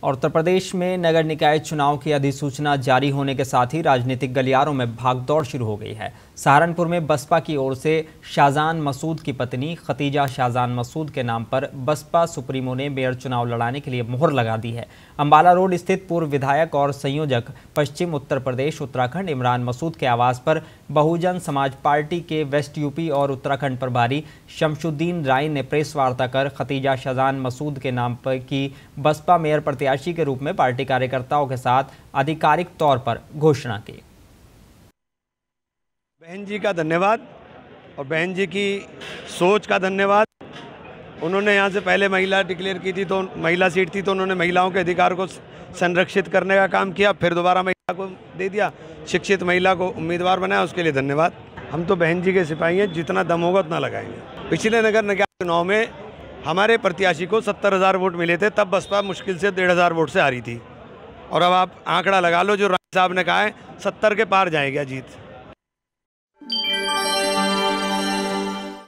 और उत्तर प्रदेश में नगर निकाय चुनाव की अधिसूचना जारी होने के साथ ही राजनीतिक गलियारों में भागदौड़ शुरू हो गई है। सहारनपुर में बसपा की ओर से शाहजान मसूद की पत्नी खतीजा शाहजान मसूद के नाम पर बसपा सुप्रीमो ने मेयर चुनाव लड़ाने के लिए मुहर लगा दी है। अंबाला रोड स्थित पूर्व विधायक और संयोजक पश्चिम उत्तर प्रदेश उत्तराखंड इमरान मसूद के आवास पर बहुजन समाज पार्टी के वेस्ट यूपी और उत्तराखंड प्रभारी शमशुद्दीन राय ने प्रेस वार्ता कर खतीजा शाहजान मसूद के नाम पर की बसपा मेयर प्रत्याशी के रूप में पार्टी कार्यकर्ताओं के साथ आधिकारिक तौर पर घोषणा की। बहन जी का धन्यवाद और बहन जी की सोच का धन्यवाद। उन्होंने यहाँ से पहले महिला डिक्लेयर की थी, तो महिला सीट थी, तो उन्होंने महिलाओं के अधिकार को संरक्षित करने का काम किया। फिर दोबारा महिला को दे दिया, शिक्षित महिला को उम्मीदवार बनाया, उसके लिए धन्यवाद। हम तो बहन जी के सिपाही हैं, जितना दम होगा उतना लगाएंगे। पिछले नगर निकाय चुनाव में हमारे प्रत्याशी को 70,000 वोट मिले थे, तब बसपा मुश्किल से 1,500 वोट से हारी थी। और अब आप आंकड़ा लगा लो, जो राय साहब ने कहा है 70 के पार जाएगा जीत।